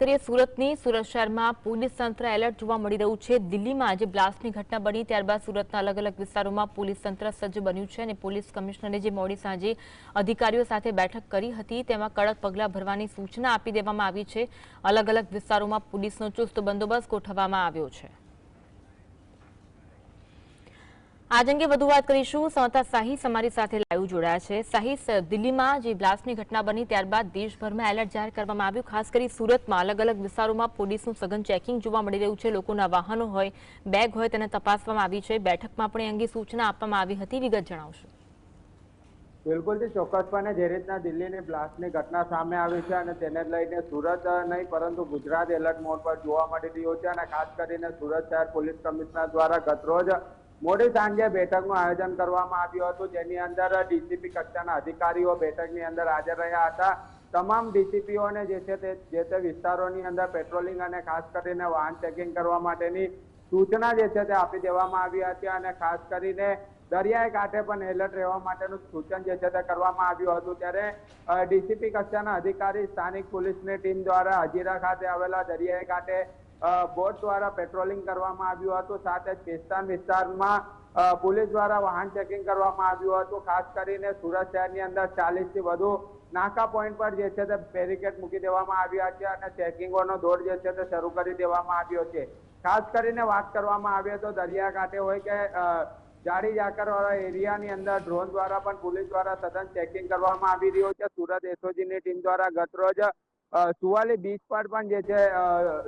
કરીએ સુરતની સુરત શહેરમાં પોલીસ તંત્ર એલર્ટ જોવા મળી રહ્યું છે। દિલ્હીમાં આજે બ્લાસ્ટની ઘટના બની ત્યારબાદ સુરતના અલગ અલગ વિસ્તારોમાં પોલીસ તંત્ર સજ્જ બન્યું છે અને પોલીસ કમિશનરે જે મોડી સાંજે અધિકારીઓ સાથે બેઠક કરી હતી તેમાં કડક પગલાં ભરવાની સૂચના આપી દેવામાં આવી છે। અલગ અલગ વિસ્તારોમાં પોલીસનો ચુસ્ત બંદોબસ્ત ગોઠવવામાં આવ્યો છે। આજ અંગે વધુ વાત કરીશું। સંવાદદાતા સાહિસ અમારી સાથે લાઈવ જોડાયા છે। સાહિસ, દિલ્હીમાં જે બ્લાસ્ટની ઘટના બની ત્યારબાદ દેશભરમાં એલર્ટ જાહેર કરવામાં આવ્યું। ખાસ કરી સુરતમાં અલગ અલગ વિસ્તારોમાં પોલીસનું સઘન ચેકિંગ જોવા મળી રહ્યું છે। લોકોના વાહનો હોય, બેગ હોય તેને તપાસવામાં આવી છે। બેઠકમાં પણ એ અંગે સૂચના આપવામાં આવી હતી। વિગત જણાવશો। બિલકુલ ચોક્કસપણે જે રીતના દિલ્હીની બ્લાસ્ટની ઘટના સામે આવી છે અને તેને લઈને સુરત નહીં પરંતુ ગુજરાત એલર્ટ મોડ પર જોવા મળી રહ્યું છે અને ખાસ કરીને સુરત શહેર પોલીસ કમિશનર દ્વારા ગતરોજ મોડી સાંજે બેઠકનું આયોજન કરવામાં આવ્યું હતું, જેની અંદર ડીસીપી કક્ષાના અધિકારીઓ બેઠકની અંદર હાજર રહ્યા હતા। તમામ ડીસીપીઓને જે તે વિસ્તારોની અંદર પેટ્રોલિંગ અને ખાસ કરીને વાહન ચેકિંગ કરવા માટેની સૂચના તે આપી દેવામાં આવી હતી અને ખાસ કરીને દરિયાઈ કાંઠે પણ એલર્ટ રહેવા માટેનું સૂચન તે કરવામાં આવ્યું હતું। ત્યારે ડીસીપી કક્ષાના અધિકારી સ્થાનિક પોલીસની ટીમ દ્વારા હજીરા ખાતે આવેલા દરિયાઈ કાંઠે બોટ દ્વારા પેટ્રોલિંગ કરવામાં આવ્યું હતું। સાથે જ પેસ્તાન વિસ્તારમાં પોલીસ દ્વારા વાહન ચેકિંગ કરવામાં આવ્યું હતું। ખાસ કરીને સુરત શહેરની અંદર 40થી વધુ નાકા પોઈન્ટ પર તે બેરિકેડ મૂકી દેવામાં આવ્યા છે અને ચેકિંગોનો દોર તે શરૂ કરી દેવામાં આવ્યો છે। ખાસ કરીને વાત કરવામાં આવે તો દરિયાકાંઠે હોય કે જાડી ઝાકરવાળા એરિયાની અંદર ડ્રોન દ્વારા પણ પોલીસ દ્વારા સઘન ચેકિંગ કરવામાં આવી રહ્યું છે। સુરત એસઓજીની ટીમ દ્વારા ગતરોજ સુવાલી બીચ પર પણ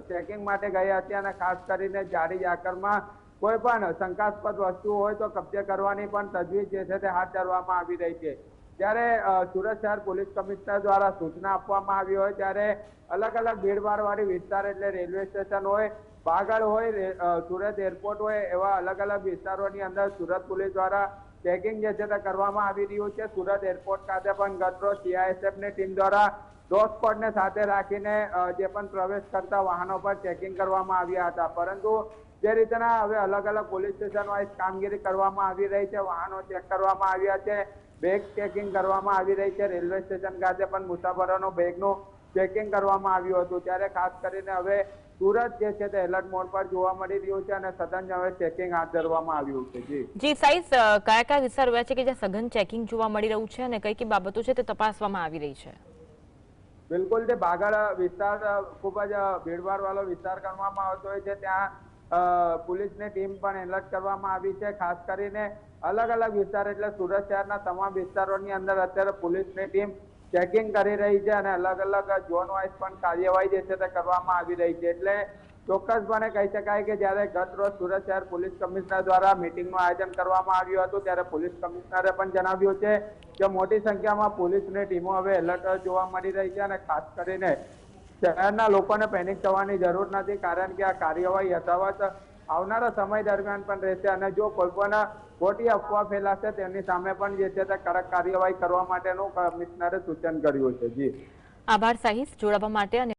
ચેકિંગ માટે ગયા હતી અને ખાસ કરીને જાડી ઝાકરમાં કોઈ પણ શંકાસ્પદ વસ્તુ હોય તો કબજે કરવાની પણ તજવીજ તે હાથ ધરવામાં આવી રહી છે। ત્યારે સુરત શહેર પોલીસ કમિશનર દ્વારા સૂચના આપવામાં આવી હોય ત્યારે અલગ અલગ ભીડભાડ વાળી વિસ્તાર એટલે રેલવે સ્ટેશન હોય, બાગળ હોય, સુરત એરપોર્ટ હોય એવા અલગ અલગ વિસ્તારોની અંદર સુરત પોલીસ દ્વારા ચેકિંગ તે કરવામાં આવી રહ્યું છે। સુરત એરપોર્ટ ખાતે પણ ગતરોજ સીઆઈએસએફની ટીમ દ્વારા ડોગ સ્ક્વોડને સાથે રાખીને જે પણ પ્રવેશ કરતા વાહનો પર ચેકિંગ કરવામાં આવ્યા હતા, પરંતુ જે રીતના હવે અલગ અલગ પોલીસ સ્ટેશન વાઇઝ કામગીરી કરવામાં આવી રહી છે, વાહનો ચેક કરવામાં આવ્યા છે, બેગ ચેકિંગ કરવામાં આવી રહી છે, રેલવે સ્ટેશન ખાતે પણ મુસાફરોનો બેગનું ચેકિંગ કરવામાં આવ્યું હતું। ત્યારે ખાસ કરીને હવે સુરત તે એલર્ટ મોડ પર જોવા મળી રહ્યું છે અને સઘન હવે ચેકિંગ હાથ ધરવામાં આવ્યું છે। જી સાઈસ, કયા કયા વિસ્તાર એવા છે કે જ્યાં સઘન ચેકિંગ જોવા મળી રહ્યું છે અને કઈ કઈ બાબતો છે તે તપાસવામાં આવી રહી છે? બિલકુલ તે બાગળ વિસ્તાર ખૂબ જ ભીડભાડ વાળો વિસ્તાર કરવામાં આવતો હોય છે, ત્યાં પોલીસની ટીમ પણ એલર્ટ કરવામાં આવી છે। ખાસ કરીને અલગ અલગ વિસ્તાર એટલે સુરત શહેરના તમામ વિસ્તારોની અંદર અત્યારે પોલીસની ટીમ ચેકિંગ કરી રહી છે અને અલગ અલગ ઝોન વાઇઝ પણ કાર્યવાહી તે કરવામાં આવી રહી છે। એટલે ચોક્કસપણે કહી શકાય કે જ્યારે ગત રોજ સુરત શહેર પોલીસ કમિશનર દ્વારા મીટિંગનું આયોજન કરવામાં આવ્યું હતું ત્યારે પોલીસ કમિશનરે પણ જણાવ્યું છે કે મોટી સંખ્યામાં પોલીસની ટીમો હવે એલર્ટ જોવા મળી રહી છે અને ખાસ કરીને શહેરના લોકોને પેનિક થવાની જરૂર નથી, કારણ કે આ કાર્યવાહી યથાવત આવનારા સમય દરમિયાન પણ રહેશે અને જો કોઈ પણ ખોટી અફવા ફેલાશે તેની સામે પણ તે કડક કાર્યવાહી કરવા માટેનું કમિશનરે સૂચન કર્યું છે। જી આભાર સાહિસ જોડાવા માટે।